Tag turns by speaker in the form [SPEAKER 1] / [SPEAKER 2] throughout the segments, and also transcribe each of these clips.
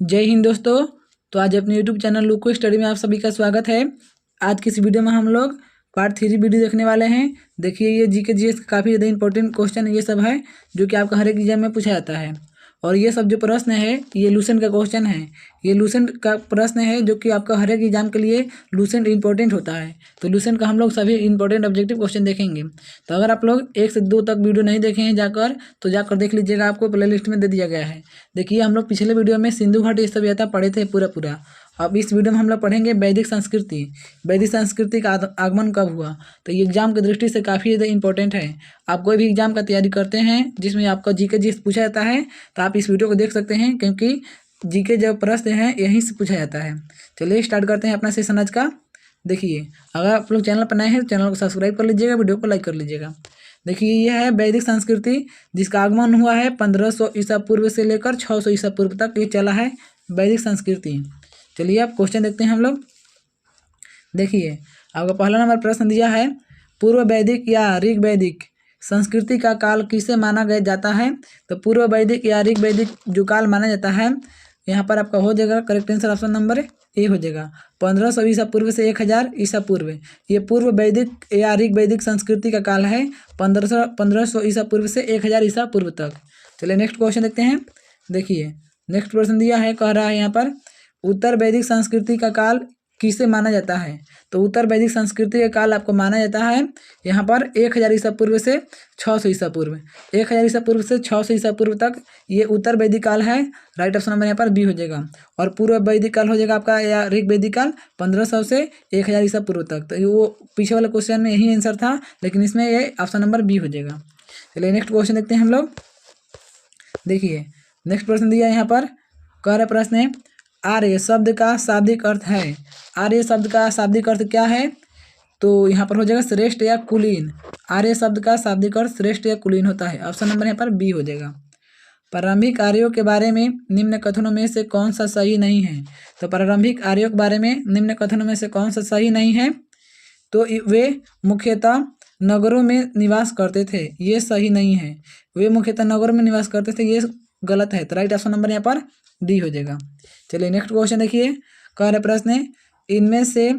[SPEAKER 1] जय हिंद दोस्तों। तो आज अपने YouTube चैनल लुको स्टडी में आप सभी का स्वागत है। आज की इस वीडियो में हम लोग पार्ट 3 वीडियो देखने वाले हैं। देखिए ये जीके जीएस काफ़ी ज़्यादा इंपॉर्टेंट क्वेश्चन ये सब है जो कि आपका हर एक एग्जाम में पूछा जाता है। और ये सब जो प्रश्न है ये लूसेंट का क्वेश्चन है। ये लूसेंट का प्रश्न है जो कि आपका हर एक एग्जाम के लिए लूसेंट इंपॉर्टेंट होता है। तो लूसेंट का हम लोग सभी इंपॉर्टेंट ऑब्जेक्टिव क्वेश्चन देखेंगे। तो अगर आप लोग 1 से 2 तक वीडियो नहीं देखे हैं तो जाकर देख लीजिएगा, आपको प्ले लिस्ट में दे दिया गया है। देखिए हम लोग पिछले वीडियो में सिंधु घाटी सभ्यता पढ़े थे पूरा। अब इस वीडियो में हम लोग पढ़ेंगे वैदिक संस्कृति। वैदिक संस्कृति का आगमन कब हुआ। तो ये एग्जाम की दृष्टि से काफ़ी ज़्यादा इंपॉर्टेंट है। आप कोई भी एग्जाम का तैयारी करते हैं जिसमें आपका जीके जीएस पूछा जाता है तो आप इस वीडियो को देख सकते हैं, क्योंकि जीके जो प्रश्न हैं यहीं से पूछा जाता है। चलिए स्टार्ट करते हैं अपना सेशन आज का। देखिए अगर आप लोग चैनल पर नए हैं तो चैनल को सब्सक्राइब कर लीजिएगा, वीडियो को लाइक कर लीजिएगा। देखिए यह है वैदिक संस्कृति जिसका आगमन हुआ है 1500 ईसा पूर्व से लेकर 600 ईसा पूर्व तक ये चला है वैदिक संस्कृति। चलिए अब क्वेश्चन देखते हैं हम लोग। देखिए आपका पहला नंबर प्रश्न दिया है, पूर्व वैदिक या ऋग वैदिक संस्कृति का काल किसे माना गया जाता है। तो पूर्व वैदिक या ऋग वैदिक जो काल माना जाता है, यहाँ पर आपका हो जाएगा correct answer option number A हो जाएगा। 1500 ईसा पूर्व से 1000 ईसा पूर्व, ये पूर्व वैदिक या ऋग वैदिक संस्कृति का काल है 1500 ईसा पूर्व से 1000 ईसा पूर्व तक। चलिए नेक्स्ट क्वेश्चन देखते हैं। देखिए नेक्स्ट प्रश्न दिया है, कह रहा है यहाँ पर उत्तर वैदिक संस्कृति का काल किसे माना जाता है। तो उत्तर वैदिक संस्कृति का काल आपको माना जाता है यहाँ पर 1000 ईसा पूर्व से 600 ईसा पूर्व। 1000 ईसा पूर्व से 600 ईसा पूर्व तक ये उत्तर वैदिक काल है। राइट ऑप्शन नंबर यहाँ पर बी हो जाएगा। और पूर्व वैदिक काल हो जाएगा आपका या ऋग वैदिक काल 1500 से 1000 ईसा पूर्व तक। तो वो पीछे वाले क्वेश्चन में यही आंसर था, लेकिन इसमें ये ऑप्शन नंबर बी हो जाएगा। चलिए नेक्स्ट क्वेश्चन देखते हैं हम लोग। देखिए नेक्स्ट प्रश्न दिया यहाँ पर, कह रहा प्रश्न है आर्य शब्द का शाब्दिक अर्थ है। आर्य शब्द का शाब्दिक अर्थ क्या है। तो यहाँ पर हो जाएगा श्रेष्ठ या कुलीन। आर्य शब्द का शाब्दिक अर्थ श्रेष्ठ या कुलीन होता है। ऑप्शन नंबर यहाँ पर बी हो जाएगा। प्रारंभिक आर्यों के बारे में निम्न कथनों में से कौन सा सही नहीं है। तो प्रारंभिक आर्यों के बारे में निम्न कथनों में से कौन सा सही नहीं है। तो वे मुख्यतः नगरों में निवास करते थे, ये सही नहीं है। वे मुख्यतः नगरों में निवास करते थे, ये गलत है। तो राइट ऑप्शन नंबर यहाँ पर डी हो जाएगा। चलिए नेक्स्ट क्वेश्चन देखिए, कह रहे प्रश्न है इनमें से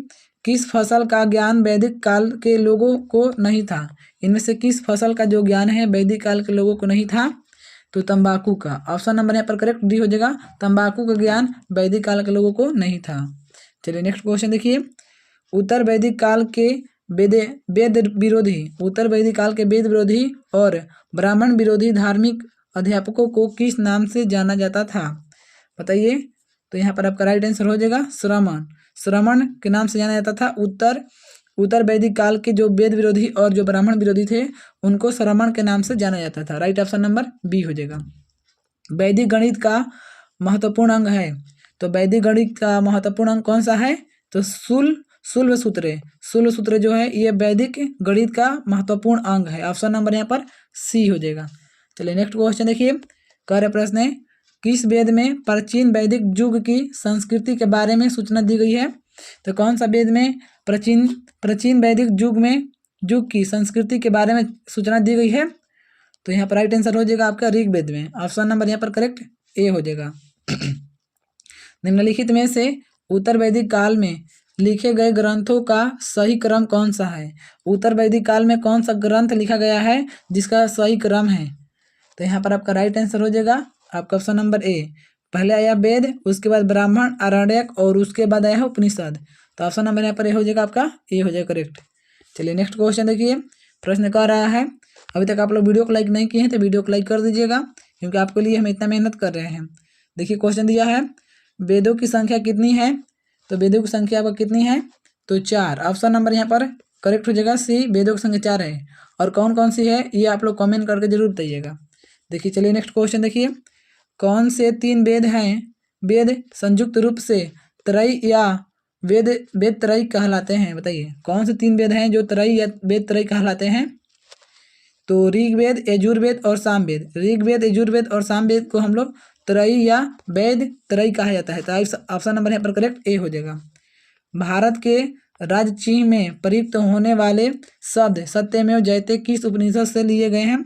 [SPEAKER 1] किस फसल का ज्ञान वैदिक काल के लोगों को नहीं था। इनमें से किस फसल का जो ज्ञान है वैदिक काल के लोगों को नहीं था। तो तंबाकू का। ऑप्शन नंबर यहाँ पर करेक्ट डी हो जाएगा। तंबाकू का ज्ञान वैदिक काल के लोगों को नहीं था। चलिए नेक्स्ट क्वेश्चन देखिए, उत्तर वैदिक काल के वेद विरोधी, उत्तर वैदिक काल के वेद विरोधी और ब्राह्मण विरोधी धार्मिक अध्यापकों को किस नाम से जाना जाता था। बताइए। तो यहाँ पर आपका राइट आंसर हो जाएगा श्रमण। श्रमण के नाम से जाना जाता था। उत्तर वैदिक काल के जो वेद विरोधी और जो ब्राह्मण विरोधी थे उनको श्रमण के नाम से जाना जाता था। राइट ऑप्शन नंबर बी हो जाएगा। वैदिक गणित का महत्वपूर्ण अंग है। तो वैदिक गणित का महत्वपूर्ण अंग कौन सा है। तो शुल्ब सूत्र जो है ये वैदिक गणित का महत्वपूर्ण अंग है। ऑप्शन नंबर यहाँ पर सी हो जाएगा। चलिए नेक्स्ट क्वेश्चन देखिए, कह रहे प्रश्न है किस वेद में प्राचीन वैदिक युग की संस्कृति के बारे में सूचना दी गई है। तो कौन सा वेद में प्राचीन वैदिक युग की संस्कृति के बारे में सूचना दी गई है। तो यहाँ पर राइट आंसर हो जाएगा आपका ऋग्वेद में। ऑप्शन नंबर यहाँ पर करेक्ट ए हो जाएगा। निम्नलिखित में से उत्तर वैदिक काल में लिखे गए ग्रंथों का सही क्रम कौन सा है। उत्तर वैदिक काल में कौन सा ग्रंथ लिखा गया है जिसका सही क्रम है। तो यहाँ पर आपका राइट आंसर हो जाएगा आपका ऑप्शन नंबर ए। पहले आया वेद, उसके बाद ब्राह्मण, आरण्यक और उसके बाद आया है उपनिषद। तो ऑप्शन नंबर यहाँ पर ए हो जाएगा आपका ए हो जाएगा करेक्ट। चलिए नेक्स्ट क्वेश्चन देखिए, प्रश्न कह रहा है अभी तक आप लोग वीडियो को लाइक नहीं किए हैं तो वीडियो को लाइक कर दीजिएगा, क्योंकि आपके लिए हम इतना मेहनत कर रहे हैं। देखिए क्वेश्चन दिया है वेदों की संख्या कितनी है। तो वेदों की संख्या आपका कितनी है। तो 4। ऑप्शन नंबर यहाँ पर करेक्ट हो जाएगा सी। वेदों की संख्या 4 है। और कौन कौन सी है ये आप लोग कमेंट करके जरूर बताइएगा। देखिए चलिए नेक्स्ट क्वेश्चन देखिए, कौन से 3 वेद हैं वेद संयुक्त रूप से त्रयी या वेद त्रयी कहलाते हैं। बताइए कौन से 3 वेद हैं जो त्रयी या वेद त्रयी कहलाते हैं। तो ऋग्वेद, यजुर्वेद और सामवेद। ऋग्वेद, यजुर्वेद और सामवेद को हम लोग त्रयी या वेद त्रयी कहा जाता है। तो ऑप्शन नंबर यहाँ पर करेक्ट ए हो जाएगा। भारत के राज्य चिन्ह में प्रयुक्त होने वाले शब्द सत्यमेव जयते किस उपनिषद से लिए गए हैं।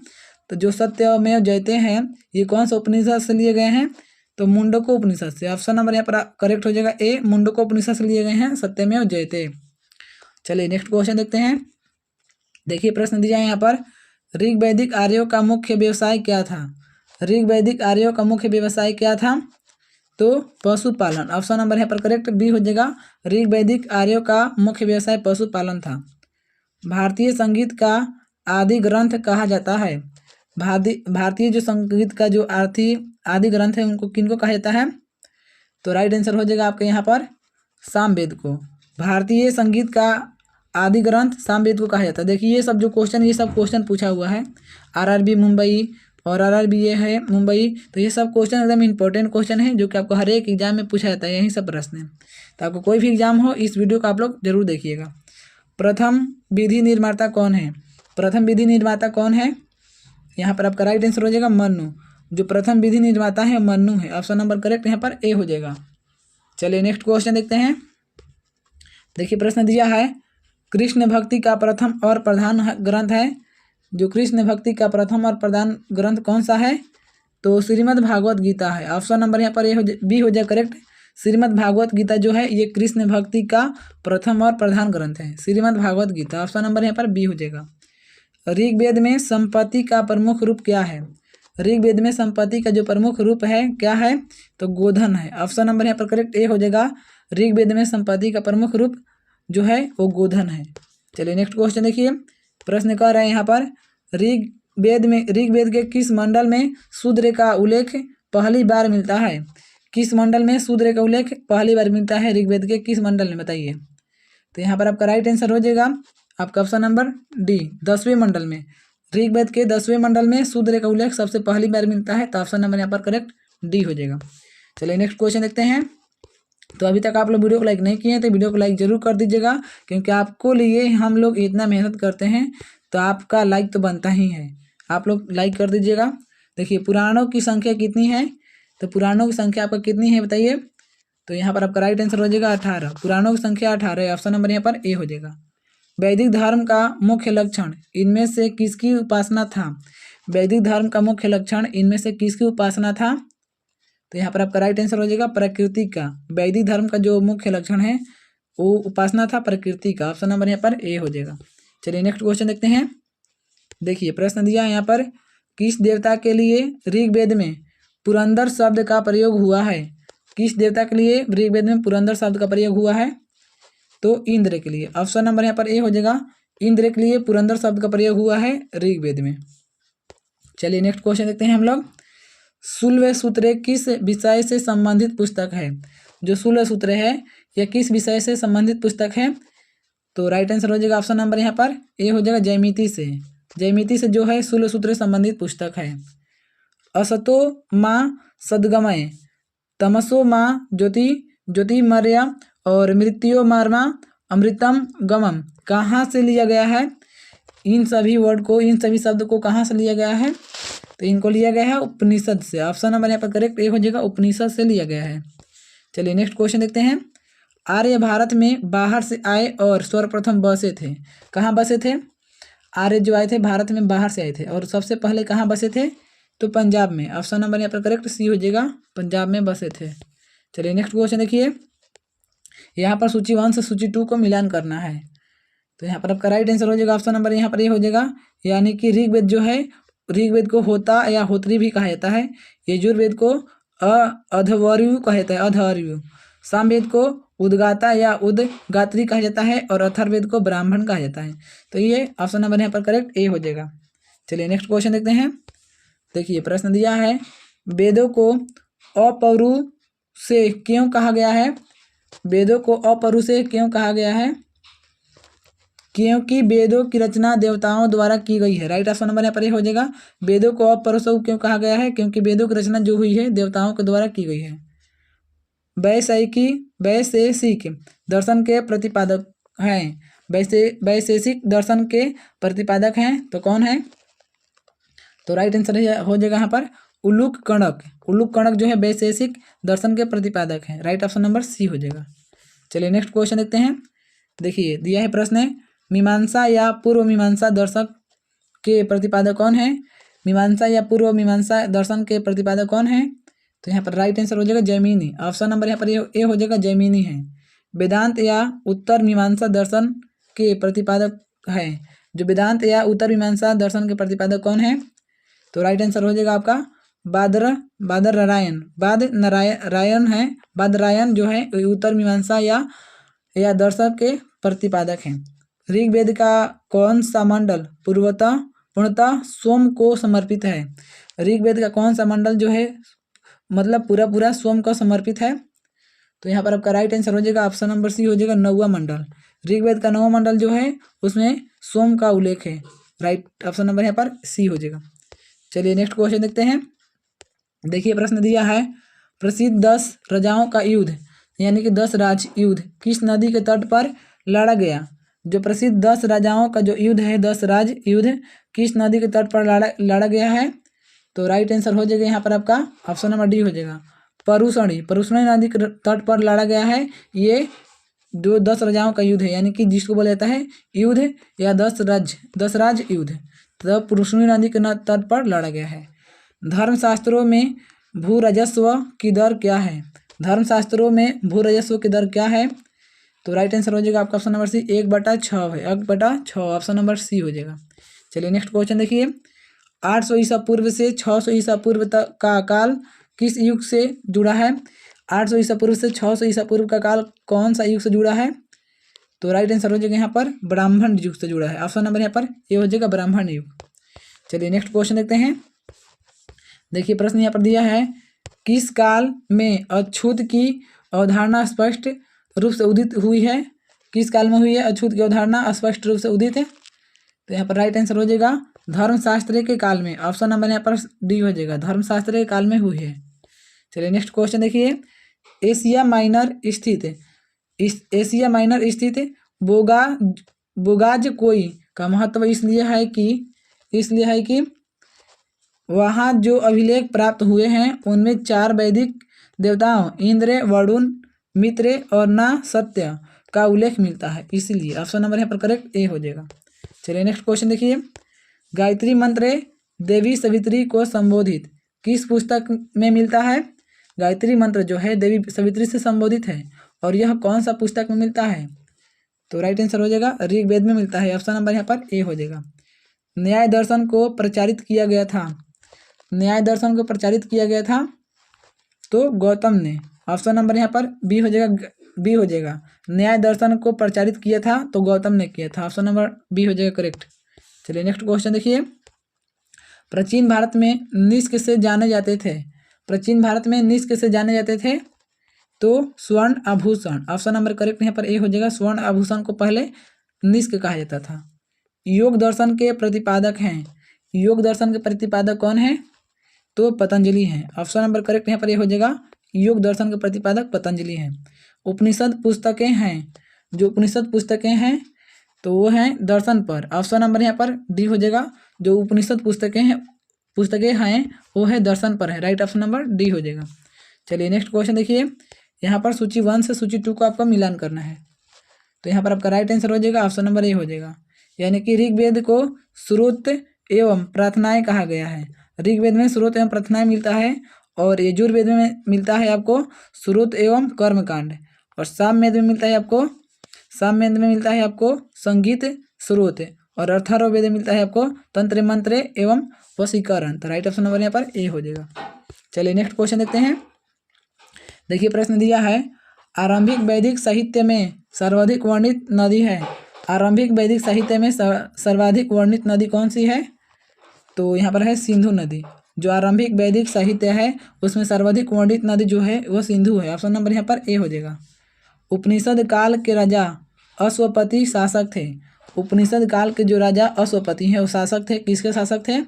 [SPEAKER 1] तो जो सत्यमेव जयते हैं ये कौन सा उपनिषद से लिए गए हैं। तो मुंडको उपनिषद से। ऑप्शन नंबर यहाँ पर करेक्ट हो जाएगा ए, मुंडको उपनिषद से लिए गए हैं सत्यमेव जयते। चलिए नेक्स्ट क्वेश्चन देखते हैं। देखिए प्रश्न दिया है यहाँ पर, ऋग्वैदिक आर्यों का मुख्य व्यवसाय क्या था? ऋग्वैदिक आर्यों का मुख्य व्यवसाय क्या था? तो पशुपालन। ऑप्शन नंबर यहाँ पर करेक्ट बी हो जाएगा, ऋग्वैदिक आर्यों का मुख्य व्यवसाय पशुपालन था। भारतीय संगीत का आदि ग्रंथ कहा जाता है? भारतीय जो संगीत का जो आदि ग्रंथ है उनको किनको कहा जाता है? तो राइट आंसर हो जाएगा आपके यहाँ पर सामवेद को। भारतीय संगीत का आदि ग्रंथ सामवेद को कहा जाता है। देखिए ये सब जो क्वेश्चन, ये सब क्वेश्चन पूछा हुआ है आरआरबी मुंबई और आरआरबी ये है मुंबई, तो ये सब क्वेश्चन एकदम इंपॉर्टेंट क्वेश्चन है जो कि आपको हर एक एग्जाम में पूछा जाता है, यही सब प्रश्न है। तो आपको कोई भी एग्जाम हो इस वीडियो को आप लोग जरूर देखिएगा। प्रथम विधि निर्माता कौन है? प्रथम विधि निर्माता कौन है? यहाँ पर आपका राइट आंसर हो जाएगा मनु। जो प्रथम विधि निर्माता है मनु है। ऑप्शन नंबर करेक्ट यहाँ पर ए हो जाएगा। चलिए नेक्स्ट क्वेश्चन देखते हैं। देखिए प्रश्न दिया है, कृष्ण भक्ति का प्रथम और प्रधान ग्रंथ है। जो कृष्ण भक्ति का प्रथम और प्रधान ग्रंथ कौन सा है? तो श्रीमद् भागवत गीता है। ऑप्शन नंबर यहाँ पर ए बी हो जाए करेक्ट। श्रीमद् भागवत गीता जो है ये कृष्ण भक्ति का प्रथम और प्रधान ग्रंथ है, श्रीमद् भागवत गीता। ऑप्शन नंबर यहाँ पर बी हो जाएगा। ऋग्वेद में संपत्ति का प्रमुख रूप क्या है? ऋग्वेद में संपत्ति का जो प्रमुख रूप है क्या है? तो गोधन है। ऑप्शन नंबर यहाँ पर करेक्ट ए हो जाएगा। ऋग्वेद में संपत्ति का प्रमुख रूप जो है वो गोधन है। चलिए नेक्स्ट क्वेश्चन देखिए। प्रश्न कह रहे हैं यहाँ पर, ऋग्वेद के किस मंडल में शूद्र का उल्लेख पहली बार मिलता है? किस मंडल में शूद्र का उल्लेख पहली बार मिलता है ऋग्वेद के किस मंडल में, बताइए। तो यहाँ पर आपका राइट आंसर हो जाएगा आपका ऑप्शन नंबर डी, 10वें मंडल में। ऋग्वेद के 10वें मंडल में शूद्र का उल्लेख सबसे पहली बार मिलता है, तो ऑप्शन नंबर यहाँ पर करेक्ट डी हो जाएगा। चलिए नेक्स्ट क्वेश्चन देखते हैं। तो अभी तक आप लोग वीडियो को लाइक नहीं किए हैं तो वीडियो को लाइक जरूर कर दीजिएगा, क्योंकि आपको लिए हम लोग इतना मेहनत करते हैं तो आपका लाइक तो बनता ही है। आप लोग लाइक कर दीजिएगा। देखिए पुराणों की संख्या कितनी है? तो पुराणों की संख्या आपका कितनी है बताइए। तो यहाँ पर आपका राइट आंसर हो जाएगा 18। पुराणों की संख्या 18 है। ऑप्शन नंबर यहाँ पर ए हो जाएगा। वैदिक धर्म का मुख्य लक्षण इनमें से किसकी उपासना था? वैदिक धर्म का मुख्य लक्षण इनमें से किसकी उपासना था? तो यहाँ पर आपका राइट आंसर हो जाएगा प्रकृति का। वैदिक धर्म का जो मुख्य लक्षण है वो उपासना था प्रकृति का। ऑप्शन नंबर यहाँ पर ए हो जाएगा। चलिए नेक्स्ट क्वेश्चन देखते हैं। देखिए प्रश्न दिया है यहाँ पर, किस देवता के लिए ऋग्वेद में पुरंदर शब्द का प्रयोग हुआ है? किस देवता के लिए ऋग्वेद में पुरंदर शब्द का प्रयोग हुआ है? तो इंद्र के लिए। ऑप्शन नंबर यहाँ पर ए हो जाएगा। इंद्र के लिए पुरंदर शब्द का प्रयोग हुआ है ऋग्वेद में। चलिए नेक्स्ट क्वेश्चन देखते हैं हम लोग। शूल्व सूत्र किस विषय से संबंधित पुस्तक है? जो शूल्व सूत्र है यह किस विषय से संबंधित पुस्तक है? तो राइट आंसर हो जाएगा ऑप्शन नंबर यहाँ पर ए हो जाएगा जयमिति से। जयमिति से जो है शूल्व सूत्र संबंधित पुस्तक है। असतो माँ सद्गमय, तमसो माँ ज्योतिर्मय और मृत्यो मार्मा अमृतम गमम कहाँ से लिया गया है? इन सभी वर्ड को, इन सभी शब्द को कहाँ से लिया गया है? तो इनको लिया गया है उपनिषद से। ऑप्शन नंबर यहाँ पर करेक्ट ए हो जाएगा, उपनिषद से लिया गया है। चलिए नेक्स्ट क्वेश्चन देखते हैं। आर्य भारत में बाहर से आए और सर्वप्रथम बसे थे। कहाँ बसे थे? आर्य जो आए थे भारत में बाहर से आए थे और सबसे पहले कहाँ बसे थे? तो पंजाब में। ऑप्शन नंबर यहाँ पर करेक्ट सी हो जाएगा, पंजाब में बसे थे। चलिए नेक्स्ट क्वेश्चन देखिए। यहाँ पर सूची 1 से सूची 2 को मिलान करना है, तो यहाँ पर आपका राइट आंसर हो जाएगा ऑप्शन नंबर यहाँ पर ये हो जाएगा। यानी कि ऋग्वेद जो है, ऋग्वेद को होता या होत्री भी कहा जाता है। यजुर्वेद को अधवर्यु कहा जाता है, अधवर्यु। सामवेद को उद्गाता या उद्गात्री कहा जाता है और अथर्ववेद को ब्राह्मण कहा जाता है। तो ये ऑप्शन नंबर यहाँ पर करेक्ट ए हो जाएगा। चलिए नेक्स्ट क्वेश्चन देखते हैं। देखिए प्रश्न दिया है, वेदों को अपरु से क्यों कहा गया है? वेदों को अपरु से क्यों कहा गया है? क्योंकि वेदों की रचना देवताओं द्वारा की गई है। राइट ऑप्शन नंबर यहाँ पर हो जाएगा। वेदों को अपरु क्यों कहा गया है? क्योंकि वेदों की रचना जो हुई है देवताओं के द्वारा की गई है। वैशेषिक दर्शन के प्रतिपादक हैं। वैशेषिक दर्शन के प्रतिपादक हैं तो कौन है? तो राइट आंसर हो जाएगा यहाँ पर उलूक कणक। उलूक कणक जो है वैशेषिक दर्शन के प्रतिपादक हैं। राइट ऑप्शन नंबर सी हो जाएगा। चलिए नेक्स्ट क्वेश्चन देखते हैं। देखिए दिया है प्रश्न, मीमांसा या पूर्व मीमांसा दर्शक के प्रतिपादक कौन है? मीमांसा या पूर्व मीमांसा दर्शन के प्रतिपादक कौन है? तो यहाँ पर राइट आंसर हो जाएगा जैमिनी। ऑप्शन नंबर यहाँ पर ए हो जाएगा जैमिनी है। वेदांत या उत्तर मीमांसा दर्शन के प्रतिपादक है। जो वेदांत या उत्तर मीमांसा दर्शन के प्रतिपादक कौन है? तो राइट आंसर हो जाएगा आपका बादरायण है। बादरायण जो है उत्तर मीमांसा या दर्शन के प्रतिपादक हैं। ऋग्वेद का कौन सा मंडल पूर्णतः सोम को समर्पित है? ऋग्वेद का कौन सा मंडल जो है मतलब पूरा सोम को समर्पित है? तो यहाँ पर आपका राइट आंसर हो जाएगा ऑप्शन नंबर सी हो जाएगा 9वां मंडल। ऋग्वेद का 9वां मंडल जो है उसमें सोम का उल्लेख है। राइट ऑप्शन नंबर यहाँ पर सी हो जाएगा। चलिए नेक्स्ट क्वेश्चन देखते हैं। देखिए प्रश्न दिया है, प्रसिद्ध 10 राजाओं का युद्ध यानी कि 10 राज युद्ध किस नदी के तट पर लड़ा गया? जो प्रसिद्ध 10 राजाओं का जो युद्ध है 10 राज युद्ध किस नदी के तट पर लड़ा गया है? तो राइट आंसर हो जाएगा यहाँ पर आपका ऑप्शन नंबर डी हो जाएगा परुष्णी नदी के तट पर लड़ा गया है। ये जो 10 राजाओं का युद्ध है यानी कि जिसको बोला जाता है युद्ध या 10 राज युद्ध, तो परुष्णी नदी के तट पर लड़ा गया है। धर्मशास्त्रों में भू राजस्व की दर क्या है? धर्मशास्त्रों में भू राजस्व की दर क्या है? तो राइट आंसर हो जाएगा आपका ऑप्शन नंबर सी 1/6 है। 1/6 ऑप्शन नंबर सी हो जाएगा। चलिए नेक्स्ट क्वेश्चन देखिए, 800 ईसा पूर्व से 600 ईसा पूर्व तक का काल किस युग से जुड़ा है? 800 ईसा पूर्व से 600 ईसा पूर्व का काल कौन सा युग से जुड़ा है? तो राइट आंसर हो जाएगा यहाँ पर ब्राह्मण युग से जुड़ा है। ऑप्शन नंबर यहाँ पर ये हो जाएगा ब्राह्मण युग। चलिए नेक्स्ट क्वेश्चन देखते हैं। देखिए प्रश्न यहाँ पर दिया है, किस काल में अछूत की अवधारणा स्पष्ट रूप से उदित हुई है? किस काल में हुई है अछूत की अवधारणा स्पष्ट रूप से उदित है? तो यहाँ पर राइट आंसर हो जाएगा धर्मशास्त्र के काल में। ऑप्शन नंबर यहाँ पर डी हो जाएगा, धर्मशास्त्र के काल में हुई है। चलिए नेक्स्ट क्वेश्चन देखिए, एशिया माइनर स्थित बोगाज कोई का महत्व इसलिए है कि वहाँ जो अभिलेख प्राप्त हुए हैं उनमें 4 वैदिक देवताओं इंद्र, वरुण, मित्र और न सत्य का उल्लेख मिलता है, इसीलिए ऑप्शन नंबर यहाँ पर करेक्ट ए हो जाएगा। चलिए नेक्स्ट क्वेश्चन देखिए, गायत्री मंत्र देवी सवित्री को संबोधित किस पुस्तक में मिलता है? गायत्री मंत्र जो है देवी सवित्री से संबोधित है और यह कौन सा पुस्तक में मिलता है? तो राइट आंसर हो जाएगा ऋग्वेद में मिलता है। ऑप्शन नंबर यहाँ पर ए हो जाएगा। न्याय दर्शन को प्रचारित किया गया था तो गौतम ने। ऑप्शन नंबर यहाँ पर बी हो जाएगा। न्याय दर्शन को प्रचारित किया था तो गौतम ने किया था। ऑप्शन नंबर बी हो जाएगा करेक्ट। चलिए नेक्स्ट क्वेश्चन देखिए, प्राचीन भारत में निष्क से जाने जाते थे तो स्वर्ण आभूषण। ऑप्शन नंबर करेक्ट यहाँ पर ए हो जाएगा। स्वर्ण आभूषण को पहले निष्क कहा जाता था। योग दर्शन के प्रतिपादक कौन है? तो पतंजलि हैं। ऑप्शन नंबर करेक्ट यहाँ पर ये हो जाएगा, योग दर्शन के प्रतिपादक पतंजलि हैं। उपनिषद पुस्तकें हैं तो वो हैं दर्शन पर। ऑप्शन नंबर यहाँ पर डी हो जाएगा। जो उपनिषद पुस्तकें हैं वो है दर्शन पर है। राइट ऑप्शन नंबर डी हो जाएगा। चलिए नेक्स्ट क्वेश्चन देखिए, यहाँ पर सूची 1 से सूची 2 को आपका मिलान करना है। तो यहाँ पर आपका राइट आंसर हो जाएगा ऑप्शन नंबर ए हो जाएगा। यानी कि ऋग्वेद को स्रोत एवं प्रार्थनाएं कहा गया है। ऋग्वेद में स्रोत एवं प्रार्थनाएं मिलता है और यजुर्वेद में मिलता है आपको स्रोत एवं कर्मकांड, और सामवेद में मिलता है आपको संगीत स्रोत, और अथर्ववेद में मिलता है आपको तंत्र मंत्र एवं वशीकरण। तो राइट ऑप्शन नंबर यहाँ पर ए हो जाएगा। चलिए नेक्स्ट क्वेश्चन देखते हैं। देखिए प्रश्न दिया है, आरंभिक वैदिक साहित्य में सर्वाधिक वर्णित नदी है। आरंभिक वैदिक साहित्य में सर्वाधिक वर्णित नदी कौन सी है? तो यहाँ पर है सिंधु नदी। जो आरंभिक वैदिक साहित्य है उसमें सर्वाधिक वर्णित नदी जो है वो सिंधु है। ऑप्शन नंबर यहाँ पर ए हो जाएगा। उपनिषद काल के राजा अश्वपति शासक थे। उपनिषद काल के जो राजा अश्वपति हैं वो शासक थे। किसके शासक थे?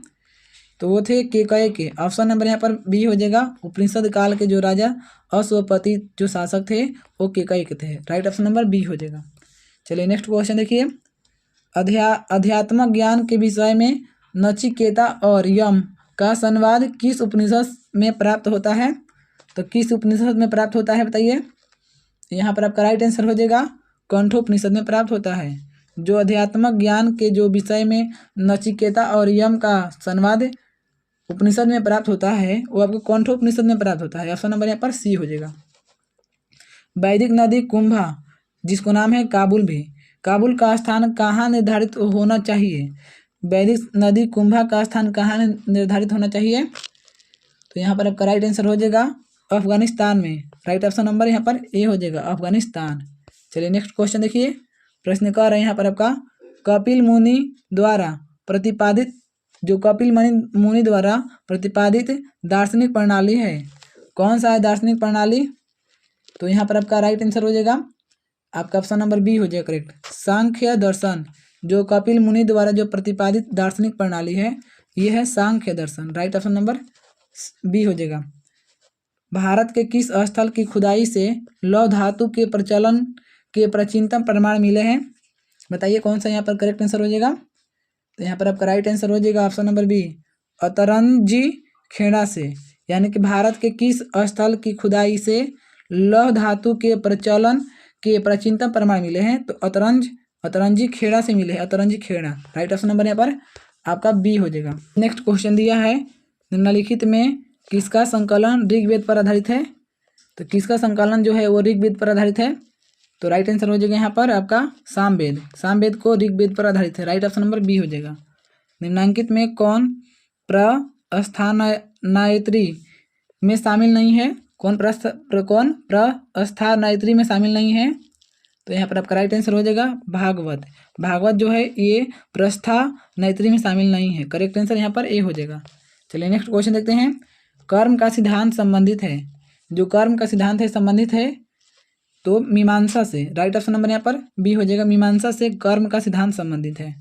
[SPEAKER 1] तो वो थे केकय के। ऑप्शन नंबर यहाँ पर बी हो जाएगा। उपनिषद काल के जो राजा अश्वपति जो शासक थे वो केकय के थे। राइट ऑप्शन नंबर बी हो जाएगा। चलिए नेक्स्ट क्वेश्चन देखिए, अध्यात्म ज्ञान के विषय में नचिकेता और यम का संवाद किस उपनिषद में प्राप्त होता है? तो किस उपनिषद में प्राप्त होता है बताइए? यहाँ पर आपका राइट आंसर हो जाएगा कंठोपनिषद में प्राप्त होता है। जो अध्यात्मक ज्ञान के जो विषय में नचिकेता और यम का संवाद उपनिषद में प्राप्त होता है वो आपको कौन ठो उपनिषद में प्राप्त होता है? ऑप्शन नंबर यहाँ पर सी हो जाएगा। वैदिक नदी कुंभा, जिसको नाम है काबुल भी, काबुल का स्थान कहाँ निर्धारित होना चाहिए? वैदिक नदी कुंभा का स्थान कहाँ निर्धारित होना चाहिए? तो यहाँ पर आपका राइट आंसर हो जाएगा अफगानिस्तान में। राइट ऑप्शन नंबर यहाँ पर ए हो जाएगा, अफगानिस्तान। चलिए नेक्स्ट क्वेश्चन देखिए। प्रश्न कह रहे हैं यहाँ पर आपका कपिल मुनि द्वारा प्रतिपादित, जो कपिल मुनि द्वारा प्रतिपादित दार्शनिक प्रणाली है, कौन सा है दार्शनिक प्रणाली? तो यहाँ पर आपका राइट आंसर हो जाएगा आपका ऑप्शन नंबर बी हो जाएगा करेक्ट, सांख्य दर्शन। जो कपिल मुनि द्वारा जो प्रतिपादित दार्शनिक प्रणाली है ये है सांख्य दर्शन। राइट ऑप्शन नंबर बी हो जाएगा। भारत के किस स्थल की खुदाई से लौह धातु के प्रचलन के प्राचीनतम प्रमाण मिले हैं? बताइए कौन सा यहाँ पर करेक्ट आंसर हो जाएगा? तो यहाँ पर आपका राइट आंसर हो जाएगा option number B, Atranji Kheda से। यानी कि भारत के किस स्थल की खुदाई से लौह धातु के प्रचलन के प्राचीनतम प्रमाण मिले हैं? तो अतरंजी खेड़ा से मिले हैं, Atranji Kheda. Right option number यहाँ पर आपका बी हो जाएगा। नेक्स्ट क्वेश्चन दिया है निम्नलिखित में किसका संकलन ऋग्वेद पर आधारित है? तो किसका संकलन जो है वो ऋग्वेद पर आधारित है? तो राइट आंसर हो जाएगा यहाँ पर आपका सामवेद। सामवेद को ऋग्वेद पर आधारित है। राइट ऑप्शन नंबर बी हो जाएगा। निम्नांकित में कौन प्रस्थानायत्री में शामिल नहीं है? कौन प्रस्थानायत्री में शामिल नहीं है? तो यहाँ पर आपका राइट आंसर हो जाएगा भागवत। भागवत जो है ये प्रस्थानायत्री में शामिल नहीं है। करेक्ट आंसर यहाँ पर ए हो जाएगा। चलिए नेक्स्ट क्वेश्चन देखते हैं। कर्म का सिद्धांत संबंधित है, जो कर्म का सिद्धांत है संबंधित है तो मीमांसा से। राइट ऑप्शन नंबर यहाँ पर बी हो जाएगा, मीमांसा से कर्म का सिद्धांत संबंधित है।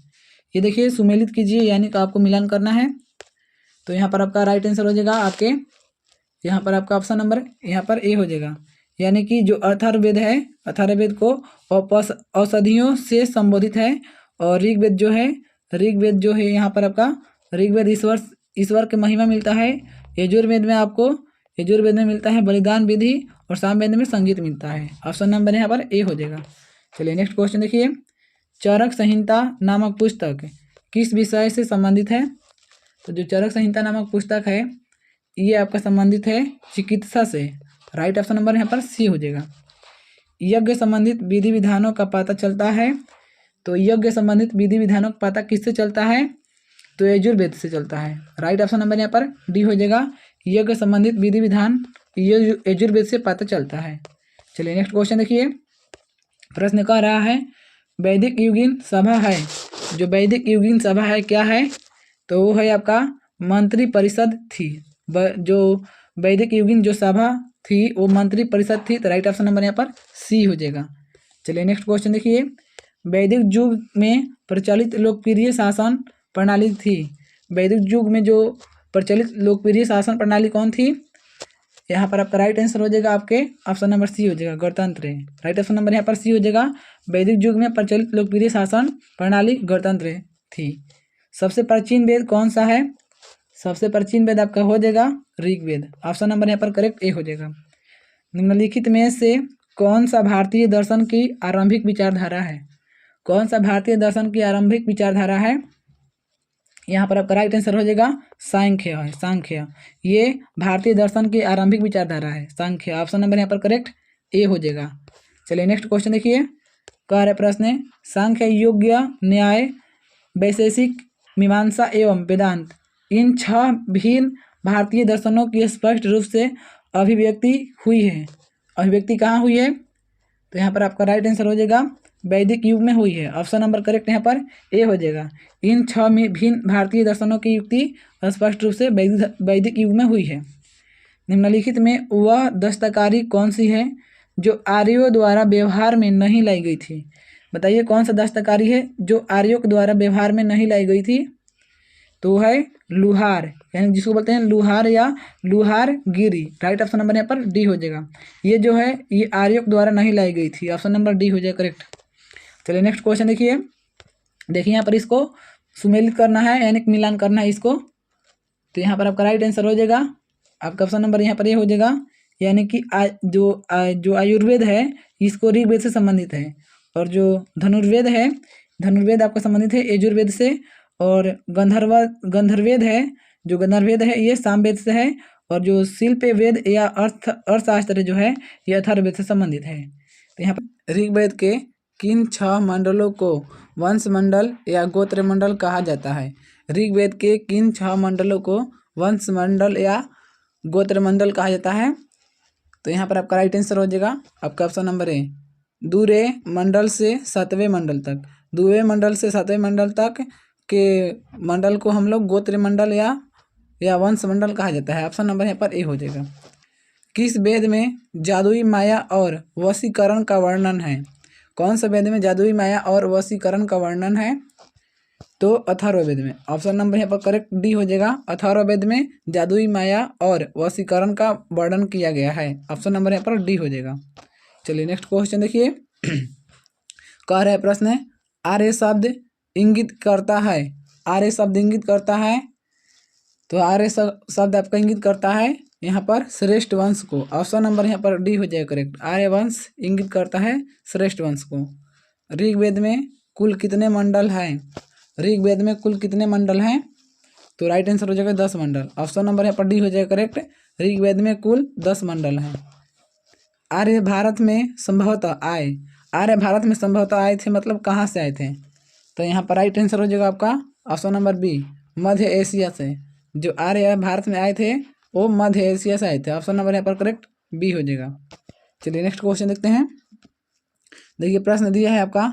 [SPEAKER 1] ये देखिए सुमेलित कीजिए, यानी कि आपको मिलान करना है। तो यहाँ पर आपका राइट आंसर हो जाएगा आपके यहाँ पर आपका ऑप्शन नंबर यहाँ पर ए हो जाएगा। यानी कि जो अथर्ववेद है, अथर्ववेद को औषधियों से संबोधित है। और ऋग्वेद जो है यहाँ पर आपका ऋग्वेद ईश्वर के महिमा मिलता है। यजुर्वेद में मिलता है बलिदान विधि, और सामवेद में संगीत मिलता है। ऑप्शन नंबर यहाँ पर ए हो जाएगा। चलिए नेक्स्ट क्वेश्चन देखिए। चरक संहिता नामक पुस्तक किस विषय से संबंधित है? तो जो चरक संहिता नामक पुस्तक है ये आपका संबंधित है चिकित्सा से। राइट ऑप्शन नंबर यहाँ पर सी हो जाएगा। यज्ञ संबंधित विधि विधानों का पता चलता है, तो यज्ञ संबंधित विधि विधानों का पता किससे चलता है? तो यजुर्वेद से चलता है। राइट ऑप्शन नंबर यहाँ पर डी हो जाएगा। यज्ञ संबंधित विधि विधान यजुर्वेद से पता चलता है। चलिए नेक्स्ट क्वेश्चन देखिए। प्रश्न कह रहा है वैदिक युगीन सभा है, जो वैदिक युगीन सभा है क्या है? तो वो है आपका मंत्री परिषद थी। जो वैदिक युगीन जो सभा थी वो मंत्री परिषद थी। तो राइट ऑप्शन नंबर यहाँ पर सी हो जाएगा। चलिए नेक्स्ट क्वेश्चन देखिए। वैदिक युग में प्रचलित लोकप्रिय शासन प्रणाली थी। वैदिक युग में जो प्रचलित लोकप्रिय शासन प्रणाली कौन थी? यहाँ पर आपका राइट आंसर हो जाएगा आपके ऑप्शन नंबर सी हो जाएगा, गणतंत्र। राइट ऑप्शन नंबर यहाँ पर सी हो जाएगा। वैदिक युग में प्रचलित लोकप्रिय शासन प्रणाली गणतंत्र थी। सबसे प्राचीन वेद कौन सा है? सबसे प्राचीन वेद आपका हो जाएगा ऋग्वेद। ऑप्शन नंबर यहाँ पर करेक्ट ए हो जाएगा। निम्नलिखित में से कौन सा भारतीय दर्शन की आरंभिक विचारधारा है? कौन सा भारतीय दर्शन की आरंभिक विचारधारा है? यहाँ पर आपका राइट आंसर हो जाएगा सांख्य है। सांख्य ये भारतीय दर्शन की आरंभिक विचारधारा है, सांख्य। ऑप्शन नंबर यहाँ पर करेक्ट ए हो जाएगा। चलिए नेक्स्ट क्वेश्चन देखिए। कह रहे प्रश्न सांख्य, योग्य, न्याय, वैशेषिक, मीमांसा एवं वेदांत, इन 6 भिन्न भारतीय दर्शनों की स्पष्ट रूप से अभिव्यक्ति हुई है। अभिव्यक्ति कहाँ हुई है? तो यहाँ पर आपका राइट आंसर हो जाएगा वैदिक युग में हुई है। ऑप्शन नंबर करेक्ट यहाँ पर ए हो जाएगा। इन 6 भिन्न भारतीय दर्शनों की युक्ति स्पष्ट रूप से वैदिक युग में हुई है। निम्नलिखित में वह दस्तकारी कौन सी है जो आर्यों द्वारा व्यवहार में नहीं लाई गई थी? बताइए कौन सा दस्तकारी है जो आर्यों के द्वारा व्यवहार में नहीं लाई गई थी? तो है लुहार, यानी जिसको बोलते हैं लुहार या लुहार गिरी। राइट ऑप्शन नंबर यहाँ पर डी हो जाएगा। ये जो है ये आर्यों द्वारा नहीं लाई गई थी। ऑप्शन नंबर डी हो जाएगा करेक्ट। चलिए नेक्स्ट क्वेश्चन देखिए। यहाँ पर इसको सुमेलित करना है, यानी कि मिलान करना है इसको। तो यहाँ पर आपका राइट आंसर हो जाएगा आपका ऑप्शन नंबर यहाँ पर ये हो जाएगा। यानी कि जो आयुर्वेद है इसको ऋग्वेद से संबंधित है, और जो धनुर्वेद आपका संबंधित है यजुर्वेद से, और गंधर्वेद है जो गंधर्ववेद है ये सामवेद से है, और जो शिल्प वेद या अर्थशास्त्र जो है ये अथर्ववेद से संबंधित है। तो यहाँ पर ऋग्वेद के किन 6 मंडलों को वंश मंडल या गोत्र मंडल कहा जाता है? ऋग्वेद के किन 6 मंडलों को वंश मंडल या गोत्र मंडल कहा जाता है? तो यहाँ पर आपका राइट आंसर हो जाएगा आपका ऑप्शन नंबर ए, दूरे मंडल से 7वें मंडल तक। 2वें मंडल से 7वें मंडल तक के मंडल को हम लोग गोत्र मंडल या वंश मंडल कहा जाता है। ऑप्शन नंबर यहाँ पर ए हो जाएगा। किस वेद में जादुई माया और वशीकरण का वर्णन है? कौन सा वेद में जादुई माया और वशीकरण का वर्णन है? तो अथर्ववेद में। ऑप्शन नंबर यहाँ पर करेक्ट डी हो जाएगा। अथर्ववेद में जादुई माया और वशीकरण का वर्णन किया गया है। ऑप्शन नंबर यहाँ पर डी हो जाएगा। चलिए नेक्स्ट क्वेश्चन देखिए। कह रहे प्रश्न, आर्य शब्द इंगित करता है, आर्य शब्द इंगित करता है, तो आर्य शब्द आपका इंगित करता है यहाँ पर श्रेष्ठ वंश को। ऑप्शन नंबर यहाँ पर डी हो जाएगा करेक्ट। आर्य वंश इंगित करता है श्रेष्ठ वंश को। ऋग्वेद में कुल कितने मंडल हैं? ऋग्वेद में कुल कितने मंडल हैं? तो राइट आंसर हो जाएगा 10 मंडल। ऑप्शन नंबर यहाँ पर डी हो जाएगा करेक्ट। ऋग्वेद में कुल 10 मंडल हैं। आर्य भारत में संभवतः आए, आर्य भारत में संभवतः आए थे मतलब कहाँ से आए थे? तो यहाँ पर राइट आंसर हो जाएगा आपका ऑप्शन नंबर बी, मध्य एशिया से। जो आर्य भारत में आए थे वो मध्य एशिया से आए थे। ऑप्शन नंबर यहाँ पर करेक्ट बी हो जाएगा। चलिए नेक्स्ट क्वेश्चन देखते हैं। देखिए प्रश्न दिया है आपका,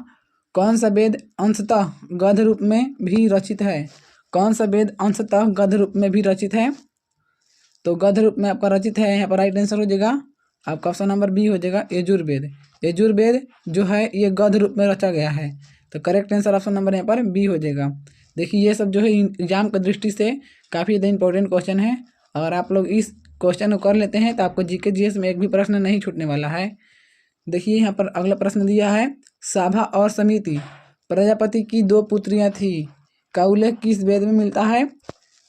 [SPEAKER 1] कौन सा वेद अंशतः गद्य रूप में भी रचित है? कौन सा वेद अंशतः गद्य रूप में भी रचित है? तो गद्य रूप में आपका रचित है, यहाँ पर राइट आंसर हो जाएगा आपका ऑप्शन नंबर बी हो जाएगा यजुर्वेद। यजुर्वेद जो है ये गद्य रूप में रचा गया है, तो करेक्ट आंसर ऑप्शन नंबर यहाँ पर बी हो जाएगा। देखिए ये सब जो है एग्जाम की दृष्टि से काफ़ी ज़्यादा इंपॉर्टेंट क्वेश्चन है। अगर आप लोग इस क्वेश्चन को कर लेते हैं तो आपको जीके जीएस में एक भी प्रश्न नहीं छूटने वाला है। देखिए यहाँ पर अगला प्रश्न दिया है, साभा और समिति प्रजापति की 2 पुत्रियाँ थी का उल्लेख किस वेद में मिलता है?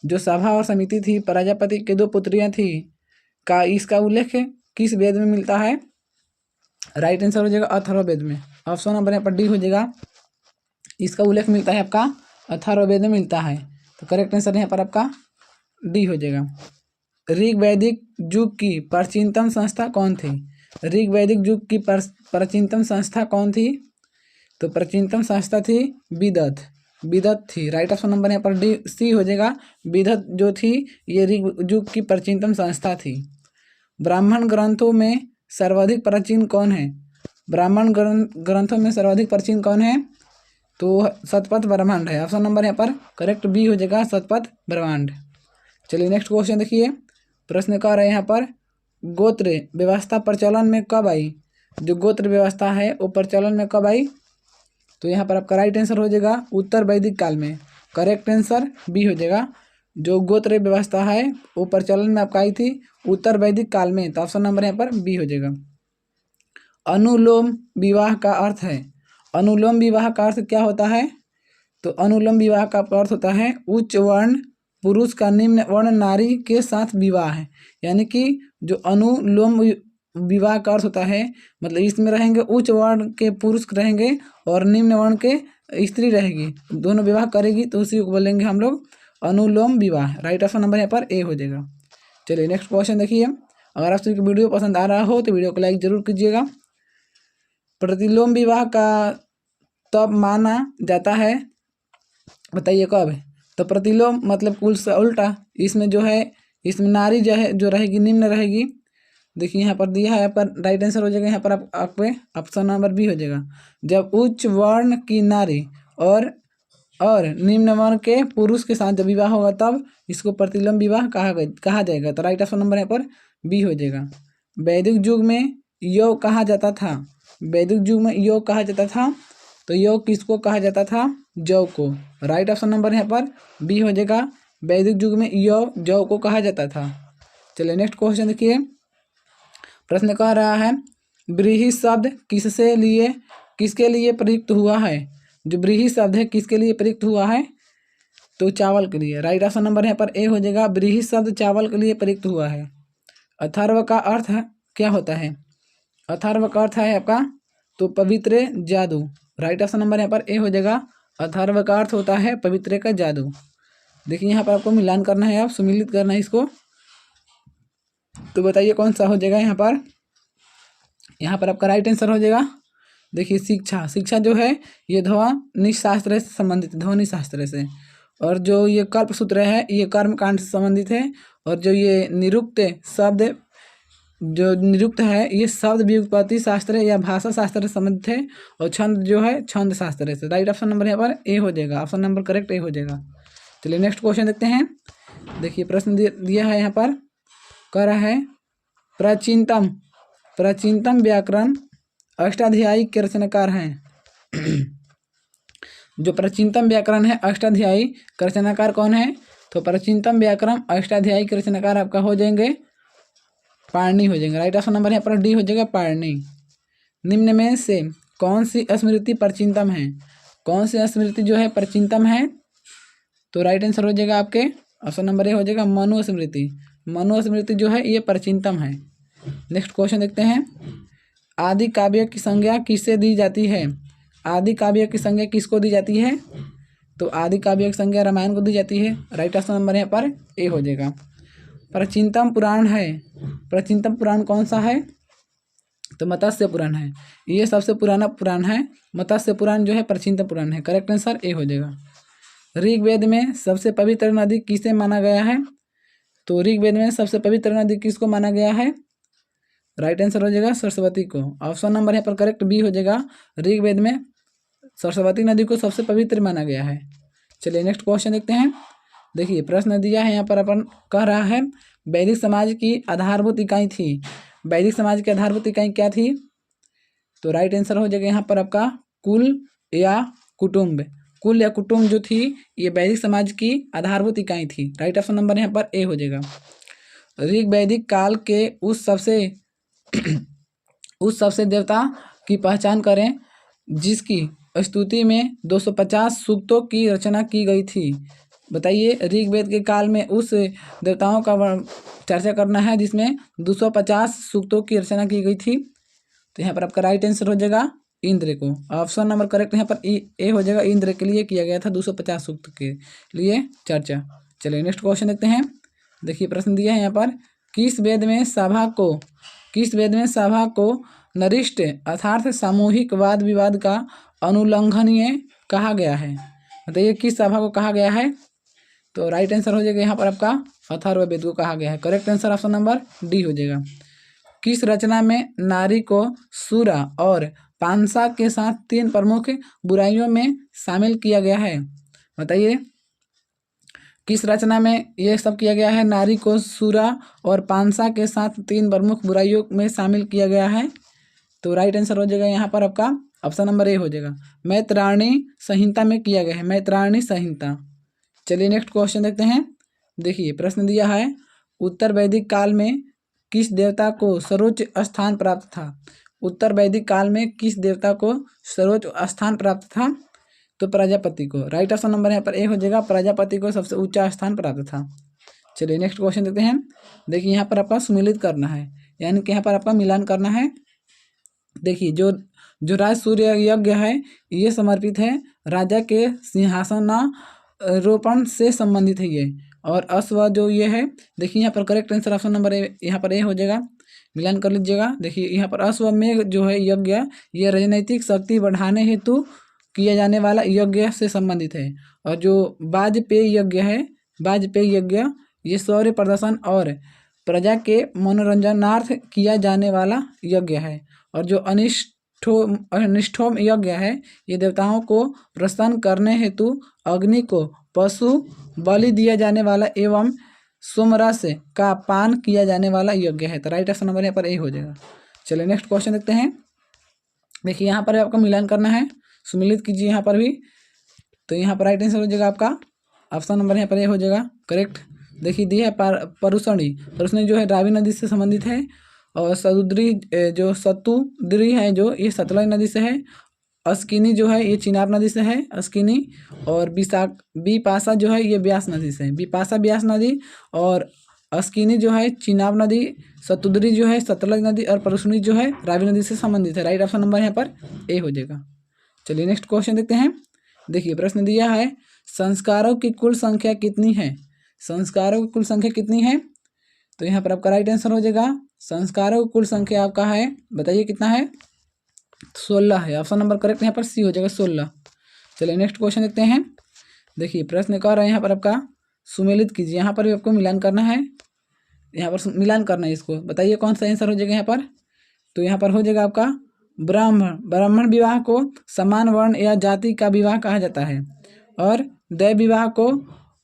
[SPEAKER 1] जो साभा और समिति थी प्रजापति की 2 पुत्रियाँ थी का इसका उल्लेख किस वेद में मिलता है? राइट आंसर हो जाएगा अथर्ववेद में। ऑप्शन नंबर यहाँ पर डी हो जाएगा। इसका उल्लेख मिलता है आपका अथर्ववेद में मिलता है, तो करेक्ट आंसर यहाँ पर आपका डी हो जाएगा। ऋग्वैदिक युग की प्राचीनतम संस्था कौन थी? ऋग्वैदिक युग की प्राचीनतम संस्था कौन थी? तो प्राचीनतम संस्था थी विदत, विदत थी। राइट ऑप्शन नंबर यहाँ पर डी सी हो जाएगा। विदत जो थी ये ऋग युग की प्राचीनतम संस्था थी। ब्राह्मण ग्रंथों में सर्वाधिक प्राचीन कौन है? ब्राह्मण ग्रंथों में सर्वाधिक प्राचीन कौन है? तो शतपथ ब्रह्मांड है। ऑप्शन नंबर यहाँ पर करेक्ट बी हो जाएगा शतपथ ब्रह्मांड। चलिए नेक्स्ट क्वेश्चन देखिए। प्रश्न कह रहे हैं यहाँ पर, गोत्र व्यवस्था प्रचलन में कब आई? जो गोत्र व्यवस्था है वो प्रचलन में कब आई? तो यहाँ पर आपका राइट आंसर हो जाएगा उत्तर वैदिक काल में। करेक्ट आंसर बी हो जाएगा। जो गोत्र व्यवस्था है वो प्रचलन में आपका आई थी उत्तर वैदिक काल में, तो ऑप्शन नंबर यहाँ पर बी हो जाएगा। अनुलोम विवाह का अर्थ है, अनुलोम विवाह का अर्थ क्या होता है? तो अनुलोम विवाह का अर्थ होता है उच्च वर्ण पुरुष का निम्न वर्ण नारी के साथ विवाह है। यानी कि जो अनुलोम विवाह का अर्थ होता है मतलब इसमें रहेंगे उच्च वर्ण के पुरुष रहेंगे और निम्न वर्ण के स्त्री रहेगी, दोनों विवाह करेगी, तो उसी को बोलेंगे हम लोग अनुलोम विवाह। राइट ऑप्शन नंबर यहाँ पर ए हो जाएगा। चलिए नेक्स्ट क्वेश्चन देखिए। अगर आप सबको वीडियो पसंद आ रहा हो तो वीडियो को लाइक जरूर कीजिएगा। प्रतिलोम विवाह का तब माना जाता है, बताइए कब? तो प्रतिलोम मतलब कुल से उल्टा, इसमें जो है इसमें नारी जो है जो रहेगी निम्न रहेगी। देखिए यहाँ पर दिया है आपका राइट आंसर हो जाएगा यहाँ पर आप ऑप्शन नंबर बी हो जाएगा। जब उच्च वर्ण की नारी और निम्न वर्ण के पुरुष के साथ जब विवाह होगा तब इसको प्रतिलोम विवाह कहा जाएगा। तो राइट ऑप्शन नंबर यहाँ पर बी हो जाएगा। वैदिक युग में योग कहा जाता था, वैदिक युग में योग कहा जाता था, तो योग किसको कहा जाता था? जौ को। राइट ऑप्शन नंबर यहाँ पर बी हो जाएगा। वैदिक युग में योग जौ को कहा जाता था। चलिए नेक्स्ट क्वेश्चन देखिए। प्रश्न कह रहा है, व्रीहि शब्द किसके लिए प्रयुक्त हुआ है? जो व्रीहि शब्द है किसके लिए प्रयुक्त हुआ है? तो चावल के लिए। राइट ऑप्शन नंबर यहाँ पर ए हो जाएगा। व्रीहि शब्द चावल के लिए प्रयुक्त हुआ है। अथर्व का अर्थ क्या होता है? अथर्व का अर्थ है आपका तो पवित्र जादू। राइट ऑप्शन नंबर यहाँ पर ए हो जाएगा। अथर्व का अर्थ होता है पवित्र का जादू। देखिए यहाँ पर आपको मिलान करना है, आप सम्मिलित करना है इसको। तो बताइए कौन सा हो जाएगा यहाँ पर। यहाँ पर आपका राइट आंसर हो जाएगा। देखिए शिक्षा, शिक्षा जो है ये ध्वनि शास्त्र से संबंधित, ध्वनि शास्त्र से। और जो ये कल्प सूत्र है ये कर्म कांड से संबंधित है। और जो ये निरुक्त शब्द, जो निरुक्त है ये शब्द व्युत्पत्ति शास्त्र या भाषा शास्त्र से संबंधित है। और छंद जो है छंद शास्त्र से। राइट ऑप्शन नंबर यहाँ पर ए हो जाएगा, ऑप्शन नंबर करेक्ट ए हो जाएगा। चलिए नेक्स्ट क्वेश्चन देखते हैं। देखिए प्रश्न दिया है यहाँ पर, कह रहा है प्राचीनतम व्याकरण अष्टाध्यायी के रचनाकार हैं। जो प्राचीनतम व्याकरण है अष्टाध्यायी का रचनाकार कौन है? तो प्राचीनतम व्याकरण अष्टाध्यायी के रचनाकार आपका हो जाएंगे पाणिनि हो जाएंगे। राइट ऑप्शन नंबर यहाँ पर डी हो जाएगा, पाणिनि। निम्न में से कौन सी स्मृति प्राचीनतम है? कौन सी स्मृति जो है प्राचीनतम है? तो राइट आंसर हो जाएगा आपके ऑप्शन नंबर ए हो जाएगा, मनुस्मृति। मनुस्मृति जो है ये प्राचीनतम है। नेक्स्ट क्वेश्चन देखते हैं। आदि काव्य की संज्ञा किससे दी जाती है? आदि काव्य की संज्ञा किसको दी जाती है? तो आदि काव्य की संज्ञा रामायण को दी जाती है। राइट ऑप्शन नंबर यहाँ पर ए हो जाएगा। प्राचीनतम पुराण है, प्राचीनतम पुराण कौन सा है? तो मत्स्य पुराण है, ये सबसे पुराना पुराण है। मत्स्य पुराण जो है प्राचीनतम पुराण है। करेक्ट आंसर ए हो जाएगा। ऋग्वेद में सबसे पवित्र नदी किसे माना गया है? तो ऋग्वेद में सबसे पवित्र नदी किसको माना गया है? राइट आंसर हो जाएगा सरस्वती को। ऑप्शन नंबर यहाँ पर करेक्ट बी हो जाएगा। ऋग्वेद में सरस्वती नदी को सबसे पवित्र माना गया है। चलिए नेक्स्ट क्वेश्चन देखते हैं। देखिए प्रश्न दिया है यहाँ पर, अपन कह रहा है वैदिक समाज की आधारभूत इकाई थी। वैदिक समाज की आधारभूत इकाई क्या थी? तो राइट आंसर हो जाएगा यहाँ पर आपका कुल या कुटुंब। कुल या कुटुंब जो थी ये वैदिक समाज की आधारभूत इकाई थी। राइट ऑप्शन नंबर यहाँ पर ए हो जाएगा। ऋग्वैदिक काल के उस सबसे देवता की पहचान करें जिसकी स्तुति में 250 सूक्तों की रचना की गई थी। बताइए ऋग्वेद के काल में उस देवताओं का चर्चा करना है जिसमें 250 सूक्तों की रचना की गई थी। तो यहाँ पर आपका राइट आंसर हो जाएगा इंद्र को। ऑप्शन नंबर करेक्ट यहाँ पर ए हो जाएगा। इंद्र के लिए किया गया था 250 सूक्त के लिए चर्चा। चलिए नेक्स्ट क्वेश्चन देखते हैं। देखिए प्रश्न दिया है यहाँ पर, किस वेद में सभा को नरिष्ट अर्थात सामूहिक वाद विवाद का अनुल्लंघनीय कहा गया है? बताइए किस सभा को कहा गया है? तो राइट आंसर हो जाएगा यहाँ पर आपका अथर्ववेद को कहा गया है। Correct answer option number D हो जाएगा। किस रचना में नारी को सूरा और पांसा के साथ 3 प्रमुख बुराइयों में शामिल किया गया है? बताइए किस रचना में यह सब किया गया है? नारी को सूरा और पांसा के साथ 3 प्रमुख बुराइयों में शामिल किया गया है। तो राइट आंसर हो जाएगा यहाँ पर आपका ऑप्शन नंबर ए हो जाएगा। मैत्रायणी संहिता में किया गया है, मैत्रायणी संहिता। चलिए नेक्स्ट क्वेश्चन देखते हैं। देखिए प्रश्न दिया है, उत्तर वैदिक काल में किस देवता को सर्वोच्च स्थान प्राप्त था? उत्तर वैदिक काल में किस देवता को सर्वोच्च स्थान प्राप्त था? तो प्रजापति को। राइट ऑप्शन नंबर यहाँ पर ए हो जाएगा, प्रजापति को सबसे ऊंचा स्थान प्राप्त था। चलिए नेक्स्ट क्वेश्चन देखते हैं। देखिए यहाँ पर आपका सम्मिलित करना है, यानी कि यहाँ पर आपका मिलान करना है। देखिए जो राज सूर्य यज्ञ है ये समर्पित है राजा के सिंहासनारोपण से संबंधित है ये। और अश्व जो ये है, देखिए यहाँ पर correct answer option number A यहाँ पर ए हो जाएगा। मिलान कर लीजिएगा। देखिए यहाँ पर अश्वमेध जो है यज्ञ ये राजनीतिक शक्ति बढ़ाने हेतु किया जाने वाला यज्ञ से संबंधित है। और जो वाजपेयी यज्ञ है, वाजपेयी यज्ञ ये शौर्य प्रदर्शन और प्रजा के मनोरंजनार्थ किया जाने वाला यज्ञ है। और जो अनिष्ठोम यज्ञ है ये देवताओं को प्रसन्न करने हेतु अग्नि को पशु बलि दिया जाने वाला एवं सोमरस का पान किया जाने वाला यज्ञ है। तो राइट ऑप्शन नंबर यहाँ पर ए हो जाएगा। चलिए नेक्स्ट क्वेश्चन देखते हैं। देखिए यहाँ पर आपको मिलान करना है, सम्मिलित कीजिए यहाँ पर भी। तो यहाँ पर राइट आंसर हो जाएगा आपका ऑप्शन नंबर यहाँ पर ए हो जाएगा करेक्ट। देखिए दी है परुषणी जो है रावी नदी से संबंधित है। और सतुद्री है जो ये सतलज नदी से है। अस्किनी जो है ये चिनाब नदी से है, अस्किनी। और बिपाशा जो है ये ब्यास नदी से है, बिपाशा ब्यास नदी। और अस्किनी जो है चिनाब नदी, सतुद्री जो है सतलज नदी और परुषणी जो है रावी नदी से संबंधित है। राइट ऑप्शन नंबर यहाँ पर ए हो जाएगा। चलिए नेक्स्ट क्वेश्चन देखते हैं। देखिए प्रश्न दिया है, संस्कारों की कुल संख्या कितनी है? संस्कारों की कुल संख्या कितनी है? तो यहाँ पर आपका राइट आंसर हो जाएगा संस्कारों की कुल संख्या आपका है, बताइए कितना है? 16 है। ऑप्शन नंबर करेक्ट यहाँ पर सी हो जाएगा 16। चलिए नेक्स्ट क्वेश्चन देखते हैं। देखिए प्रश्न कह रहा है यहाँ पर आपका सुमेलित कीजिए। यहाँ पर भी आपको मिलान करना है, यहाँ पर मिलान करना है इसको, बताइए कौन सा आंसर हो जाएगा यहाँ पर? तो यहाँ पर हो जाएगा आपका ब्राह्मण विवाह को समान वर्ण या जाति का विवाह कहा जाता है और दैव विवाह को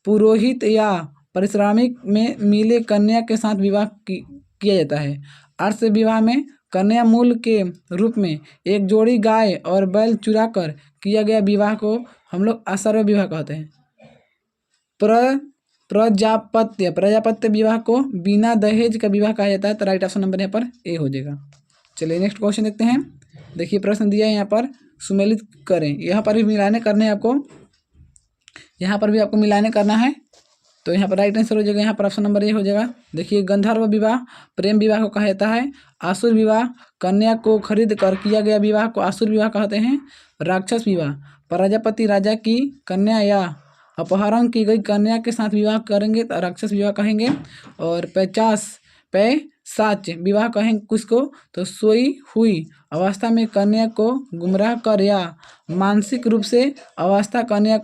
[SPEAKER 1] पुरोहित या पारिश्रमिक में मिले कन्या के साथ विवाह किया जाता है। अर्थ विवाह में कन्या मूल के रूप में एक जोड़ी गाय और बैल चुरा कर किया गया विवाह को हम लोग आश्रय विवाह कहते हैं। प्रजापत्य विवाह को बिना दहेज का विवाह कहा जाता है। तो राइट ऑप्शन नंबर यहाँ पर ए हो जाएगा। चलिए नेक्स्ट क्वेश्चन देखते हैं। देखिए प्रश्न दिया है यहाँ पर सुमेलित करें, यहाँ पर भी मिलाने करने हैं आपको, यहाँ पर भी आपको मिलाने करना है। तो यहाँ पर राइट आंसर हो जाएगा यहाँ पर ऑप्शन नंबर ए हो जाएगा। देखिए गंधर्व विवाह प्रेम विवाह को कहा जाता है। आसुर विवाह कन्या को खरीद कर किया गया विवाह को आसुर विवाह कहते हैं। राक्षस विवाह प्रजापति राजा की कन्या या अपहरण की गई कन्या के साथ विवाह करेंगे तो राक्षस विवाह कहेंगे। और पैशाच विवाह कहेंगे किसको? तो सोई हुई अवस्था में कन्या को गुमराह कर या मानसिक रूप से अवस्था कन्या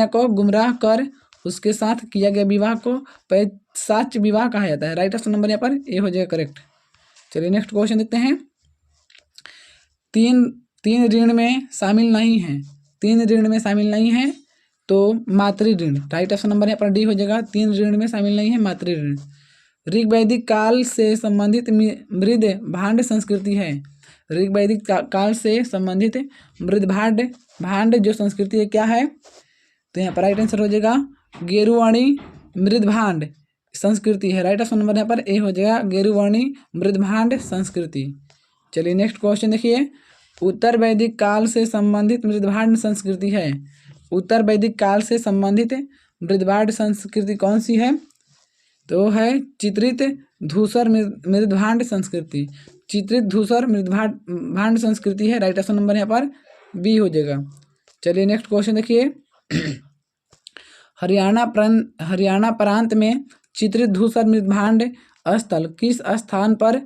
[SPEAKER 1] को गुमराह कर उसके साथ किया गया विवाह को पैशाच विवाह कहा जाता है। राइट ऑप्शन नंबर यहाँ पर ए हो जाएगा करेक्ट। चलिए नेक्स्ट क्वेश्चन देखते हैं। तीन ऋण में शामिल नहीं है, तीन ऋण में शामिल नहीं है तो मातृ ऋण। राइट ऑप्शन नंबर यहाँ पर डी हो जाएगा। तीन ऋण में शामिल नहीं है मातृ ऋण। ऋग वैदिक काल से संबंधित मृद भांड संस्कृति है। ऋग वैदिक काल से संबंधित मृद भांड जो संस्कृति है क्या है? तो यहाँ पर राइट आंसर हो जाएगा गेरुवाणी मृद भांड संस्कृति है। राइट ऑप्शन नंबर यहाँ पर ए हो जाएगा गेरुवाणी मृद भांड संस्कृति। चलिए नेक्स्ट क्वेश्चन देखिए। उत्तर वैदिक काल से संबंधित मृद भांड संस्कृति है। उत्तर वैदिक काल से संबंधित मृद भांड संस्कृति कौन सी है? तो है चित्रित धूसर मृद भांड संस्कृति। चित्रित धूसर मृद भांड संस्कृति है। राइट ऑप्शन नंबर यहाँ पर बी हो जाएगा। चलिए नेक्स्ट क्वेश्चन देखिए। हरियाणा प्रांत में चित्रित धूसर मृद भांड स्थल किस स्थान पर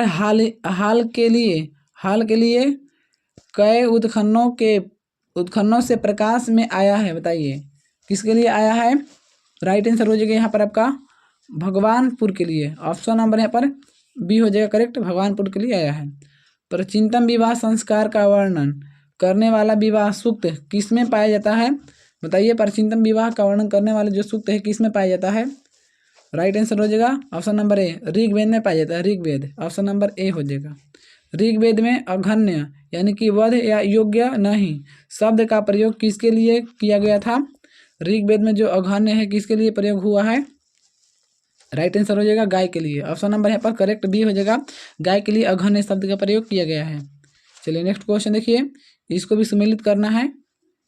[SPEAKER 1] हाल के लिए कई उत्खननों से प्रकाश में आया है? बताइए किसके लिए आया है? राइट आंसर हो जाएगा यहाँ पर आपका भगवानपुर के लिए। ऑप्शन नंबर यहाँ पर बी हो जाएगा करेक्ट, भगवानपुर के लिए आया है। प्राचीनतम विवाह संस्कार का वर्णन करने वाला विवाह सूक्त किसमें पाया जाता है? बताइए प्राचीनतम विवाह का वर्णन करने वाले जो सूक्त है किसमें पाया जाता है? राइट आंसर हो जाएगा ऑप्शन नंबर ए ऋग्वेद में पाया जाता है। ऋग्वेद ऑप्शन नंबर ए हो जाएगा। ऋग्वेद में अघन्य यानी कि वध या योग्य नहीं शब्द का प्रयोग किसके लिए किया गया था? ऋग्वेद में जो अघन्य है किसके लिए प्रयोग हुआ है? राइट आंसर हो जाएगा गाय के लिए। ऑप्शन नंबर यहाँ पर करेक्ट बी हो जाएगा, गाय के लिए अघन्य शब्द का प्रयोग किया गया है। चलिए नेक्स्ट क्वेश्चन देखिए। इसको भी सुमेलित करना है,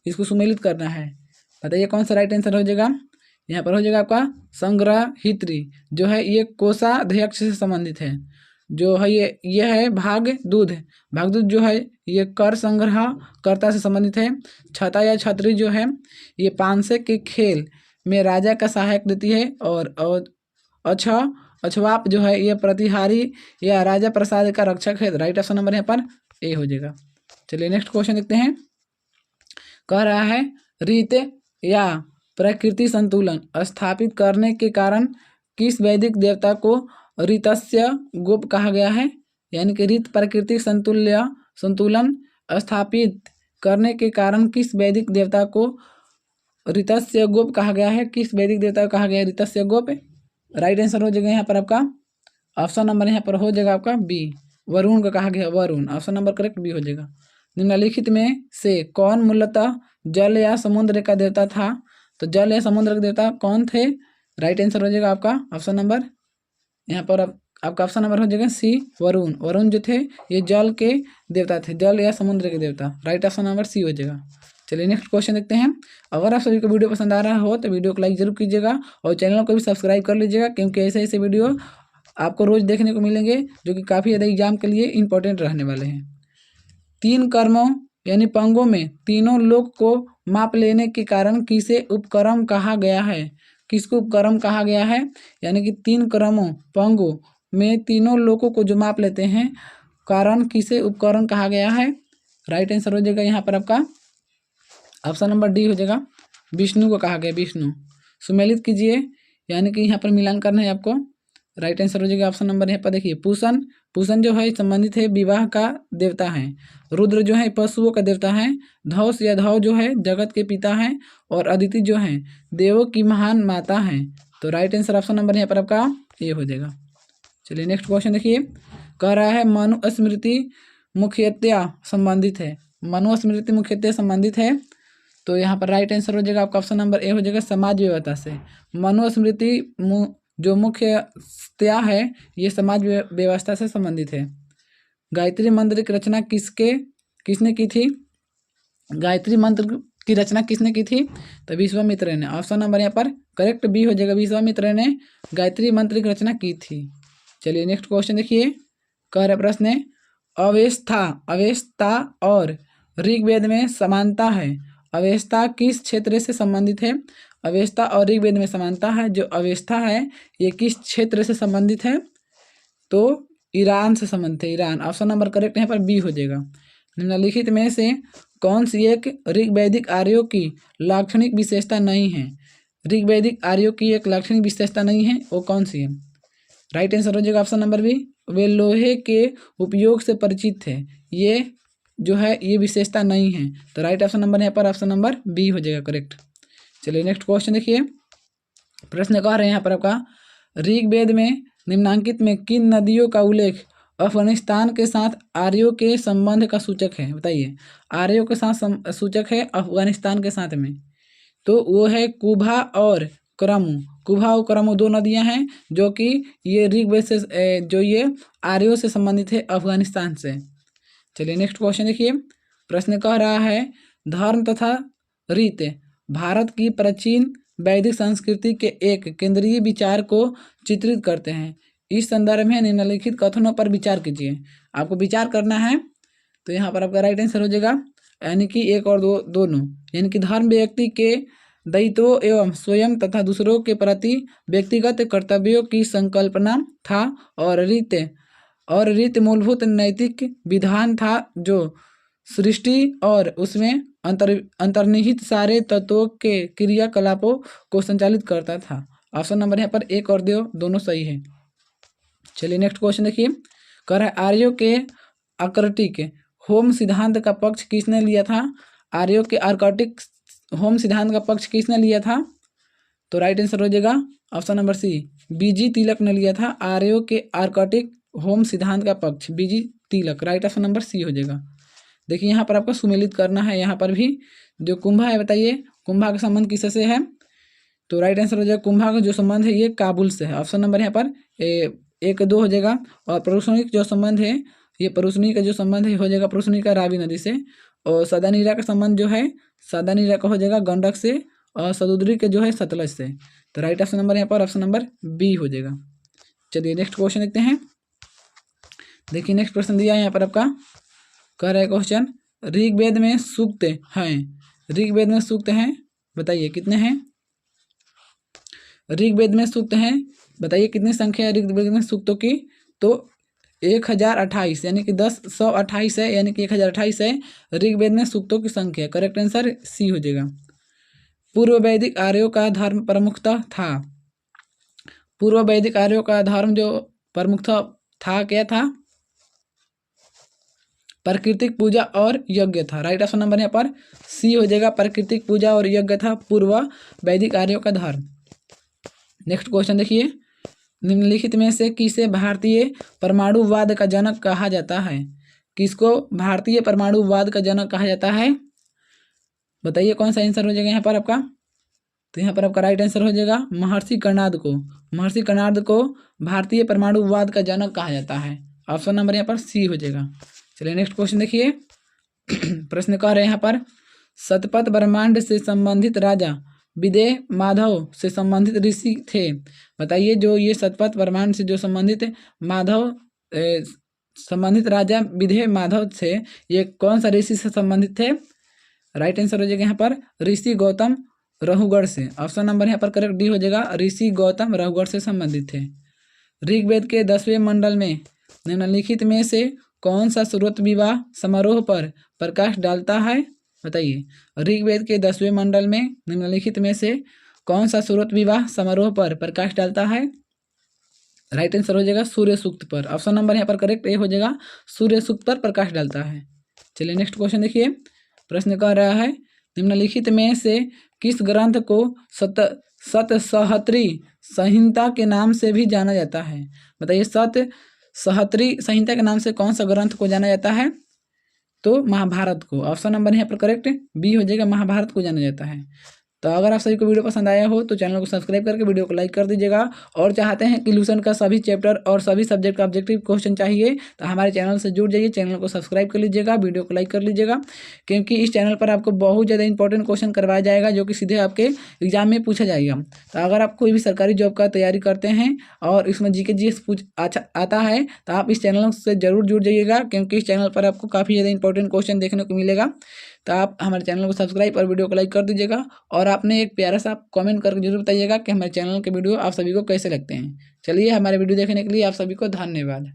[SPEAKER 1] इसको सुमेलित करना है, बताइए कौन सा राइट आंसर हो जाएगा? यहाँ पर हो जाएगा आपका संग्रहित्री जो है ये कोषाध्यक्ष से संबंधित है। जो है ये है भागदूत जो है ये कर संग्रह कर्ता से संबंधित है। छता या छतरी जो है ये पांसे के खेल में राजा का सहायक देती है। और अछवाप जो है ये प्रतिहारी या राजा प्रसाद का रक्षक है। राइट ऑप्शन नंबर यहाँ पर ए हो जाएगा। चलिए नेक्स्ट क्वेश्चन देखते हैं। कह रहा है रीत या प्रकृति संतुलन स्थापित करने के कारण किस वैदिक देवता को ऋतस्य गोप कहा गया है? यानी कि ऋत प्राकृतिक संतुलन स्थापित करने के कारण किस वैदिक देवता को ऋतस्य गोप कहा गया है? किस वैदिक देवता को कहा गया है ऋतस्य गोप? राइट आंसर हो जाएगा यहाँ पर आपका ऑप्शन नंबर यहाँ पर हो जाएगा आपका बी, वरुण का कहा गया। Varun option number correct B हो जाएगा। निम्नलिखित में से कौन मूलतः जल या समुद्र का देवता था? तो जल या समुद्र के देवता कौन थे? राइट आंसर हो जाएगा आपका ऑप्शन नंबर यहाँ पर आपका ऑप्शन नंबर हो जाएगा सी, वरुण। वरुण जो थे ये जल के देवता थे, जल या समुद्र के देवता। राइट ऑप्शन नंबर सी हो जाएगा। चलिए नेक्स्ट क्वेश्चन देखते हैं। अगर आप सभी को वीडियो पसंद आ रहा हो तो वीडियो को लाइक जरूर कीजिएगा और चैनल को भी सब्सक्राइब कर लीजिएगा, क्योंकि ऐसे ऐसे वीडियो आपको रोज देखने को मिलेंगे जो कि काफ़ी ज़्यादा एग्जाम के लिए इंपॉर्टेंट रहने वाले हैं। तीन कर्मों यानी पंगों में तीनों लोग को माप लेने के कारण किसे उपक्रम कहा गया है? किसको उपक्रम कहा गया है? यानी कि 3 क्रमों पंगों में तीनों लोगों को जो माप लेते हैं कारण किसे उपकरण कहा गया है? राइट आंसर हो जाएगा यहाँ पर आपका ऑप्शन नंबर डी हो जाएगा, विष्णु को कहा गया, विष्णु। सुमेलित कीजिए, यानी कि यहाँ पर मिलान करना है आपको। राइट आंसर हो जाएगा ऑप्शन नंबर यहाँ पर देखिए पूषण। पूषण जो है संबंधित है विवाह का देवता है। रुद्र जो है पशुओं का देवता है। धौस या धौ जो है जगत के पिता है। और अदिति जो है देवों की महान माता है। तो राइट आंसर ऑप्शन नंबर यहाँ पर आपका ये हो जाएगा। चलिए नेक्स्ट क्वेश्चन देखिए, कह रहा है मनुस्मृति मुख्यतया संबंधित है। मनुस्मृति मुख्यतया संबंधित है, तो यहाँ पर राइट आंसर हो जाएगा आपका ऑप्शन नंबर ए हो जाएगा, समाज व्यवस्था से। मनुस्मृति जो मुख्यतया है ये समाज व्यवस्था से संबंधित है। गायत्री मंत्र की रचना किसने की थी? गायत्री मंत्र की रचना किसने की थी? तो विश्वामित्र ने। ऑप्शन नंबर यहाँ पर करेक्ट बी हो जाएगा, विश्वामित्र ने गायत्री मंत्र की रचना की थी। चलिए नेक्स्ट क्वेश्चन देखिए, कह रहे प्रश्न है अवेस्ता और ऋग्वेद में समानता है। अवेस्ता किस क्षेत्र से संबंधित है? अवेस्ता और ऋग्वेद में समानता है। जो अवेस्ता है ये किस क्षेत्र से संबंधित है? तो ईरान से संबंधित है, ईरान। ऑप्शन नंबर करेक्ट यहाँ पर बी हो जाएगा। निम्नलिखित में से कौन सी एक ऋग्वैदिक आर्यों की लाक्षणिक विशेषता नहीं है? ऋग्वैदिक आर्यों की एक लाक्षणिक विशेषता नहीं है, वो कौन सी है? राइट आंसर हो जाएगा ऑप्शन नंबर बी, वे लोहे के उपयोग से परिचित थे। ये जो है ये विशेषता नहीं है। तो राइट ऑप्शन नंबर यहाँ पर ऑप्शन नंबर बी हो जाएगा करेक्ट। चलिए नेक्स्ट क्वेश्चन देखिए, प्रश्न कह रहे हैं यहाँ पर आपका ऋग्वेद में निम्नांकित में किन नदियों का उल्लेख अफगानिस्तान के साथ आर्यों के संबंध का सूचक है? बताइए, आर्यों के साथ सूचक है अफगानिस्तान के साथ में, तो वो है कुभा और करमु। कुभा और करमु 2 नदियां हैं जो कि ये ऋग्वेद से जो ये आर्यों से संबंधित है अफगानिस्तान से। चलिए नेक्स्ट क्वेश्चन देखिए, प्रश्न कह रहा है धर्म तथा रीत भारत की प्राचीन वैदिक संस्कृति के एक केंद्रीय विचार को चित्रित करते हैं। इस संदर्भ में निम्नलिखित कथनों पर विचार कीजिए। आपको विचार करना है, तो यहाँ पर आपका राइट आंसर हो जाएगा, यानी कि एक और दो दोनों, यानी कि धर्म व्यक्ति के दायित्वों एवं स्वयं तथा दूसरों के प्रति व्यक्तिगत कर्तव्यों की संकल्पना था। और रीत मूलभूत नैतिक विधान था जो सृष्टि और उसमें अंतर्निहित सारे तत्वों के क्रियाकलापों को संचालित करता था। ऑप्शन नंबर यहाँ पर एक और दो दोनों सही है। चलिए नेक्स्ट क्वेश्चन देखिए, कह रहा है आर्यों के आर्कटिक होम सिद्धांत का पक्ष किसने लिया था? आर्यों के आर्कटिक होम सिद्धांत का पक्ष किसने लिया था? तो राइट आंसर हो जाएगा ऑप्शन नंबर सी, बीजी तिलक ने लिया था आर्यों के आर्कटिक होम सिद्धांत का पक्ष, बीजी तिलक। राइट ऑप्शन नंबर सी हो जाएगा। देखिए यहाँ पर आपको सुमेलित करना है, यहाँ पर भी जो कुंभा है, बताइए कुंभा का संबंध किससे है? तो राइट आंसर हो जाएगा कुंभा का जो संबंध है ये काबुल से है। ऑप्शन नंबर यहाँ पर 1-2 हो जाएगा। और परुशनिक जो संबंध है ये परुशनी का जो संबंध है हो जाएगा परुशनी का रावी नदी से। और सदानीरा का संबंध जो है सदानीरा का हो जाएगा गंडक से। और सदुद्री के जो है सतलज से। तो राइट ऑप्शन नंबर यहाँ पर ऑप्शन नंबर बी हो जाएगा। चलिए नेक्स्ट क्वेश्चन देखते हैं। देखिए नेक्स्ट प्रश्न दिया है यहाँ पर आपका, कह रहा है क्वेश्चन ऋग्वेद में सूक्त हैं। ऋग्वेद में सूक्त हैं, बताइए कितने हैं? ऋग्वेद में सूक्त हैं, बताइए कितनी संख्या है ऋग्वेद में सूक्तों की? तो 1028 यानी कि 128 है, यानी कि 1028 है ऋग्वेद में सूक्तों की संख्या। करेक्ट आंसर सी हो जाएगा। पूर्व वैदिक आर्यों का धर्म प्रमुखता था। पूर्व वैदिक आर्यों का धर्म जो प्रमुखता था क्या था? प्राकृतिक पूजा और यज्ञ था। राइट ऑप्शन नंबर यहाँ पर सी हो जाएगा, प्राकृतिक पूजा और यज्ञ था पूर्व वैदिक आर्यों का धर्म। नेक्स्ट क्वेश्चन देखिए, निम्नलिखित में से किसे भारतीय परमाणुवाद का जनक कहा जाता है? किसको भारतीय परमाणुवाद का जनक कहा जाता है? बताइए कौन सा आंसर हो जाएगा यहाँ पर आपका? तो यहाँ पर आपका राइट आंसर हो जाएगा महर्षि कर्णाद को। महर्षि कर्णाद को भारतीय परमाणुवाद का जनक कहा जाता है। ऑप्शन नंबर यहाँ पर सी हो जाएगा। चलिए नेक्स्ट क्वेश्चन देखिए, प्रश्न कह रहे हैं यहाँ पर शतपथ ब्रह्मांड से संबंधित राजा विदेह माधव से संबंधित ऋषि थे। बताइए जो ये शतपथ ब्रह्मांड से जो संबंधित माधव संबंधित राजा विधेय माधव से ये कौन सा ऋषि से संबंधित थे? राइट आंसर हो जाएगा यहाँ पर ऋषि गौतम रघुगढ़ से। ऑप्शन नंबर यहाँ पर करेक्ट डी हो जाएगा, ऋषि गौतम रघुगढ़ से संबंधित थे। ऋग्वेद के 10वें मंडल में निम्नलिखित में से कौन सा श्रुत विवाह समारोह पर प्रकाश डालता है? बताइए, ऋग्वेद के 10वें मंडल में निम्नलिखित में से कौन सा श्रुत विवाह समारोह पर प्रकाश डालता है? राइट आंसर हो जाएगा सूर्य सूक्त पर। ऑप्शन नंबर यहाँ पर करेक्ट ए हो जाएगा, सूर्य सूक्त पर प्रकाश डालता है। चलिए नेक्स्ट क्वेश्चन देखिए, प्रश्न कह रहा है निम्नलिखित में से किस ग्रंथ को सतसहस्त्री संहिता के नाम से भी जाना जाता है? बताइए, सतसहस्त्री संहिता के नाम से कौन सा ग्रंथ को जाना जाता है? तो महाभारत को। ऑप्शन नंबर यहाँ पर करेक्ट बी हो जाएगा, महाभारत को जाना जाता है। तो अगर आप सभी को वीडियो पसंद आया हो तो चैनल को सब्सक्राइब करके वीडियो को लाइक कर दीजिएगा। और चाहते हैं कि इल्यूशन का सभी चैप्टर और सभी सब्जेक्ट का ऑब्जेक्टिव क्वेश्चन चाहिए तो हमारे चैनल से जुड़ जाइए, चैनल को सब्सक्राइब कर लीजिएगा, वीडियो को लाइक कर लीजिएगा, क्योंकि इस चैनल पर आपको बहुत ज़्यादा इंपॉर्टेंट क्वेश्चन करवाया जाएगा जो कि सीधे आपके एग्जाम में पूछा जाएगा। तो अगर आप कोई भी सरकारी जॉब का तैयारी करते हैं और इसमें जीके जीएस अच्छा आता है तो आप इस चैनल से जरूर जुड़ जाइएगा, क्योंकि इस चैनल पर आपको काफ़ी ज़्यादा इंपॉर्टेंट क्वेश्चन देखने को मिलेगा। तो आप हमारे चैनल को सब्सक्राइब और वीडियो को लाइक कर दीजिएगा। और आपने एक प्यारा सा कमेंट करके जरूर बताइएगा कि हमारे चैनल के वीडियो आप सभी को कैसे लगते हैं। चलिए, हमारे वीडियो देखने के लिए आप सभी को धन्यवाद।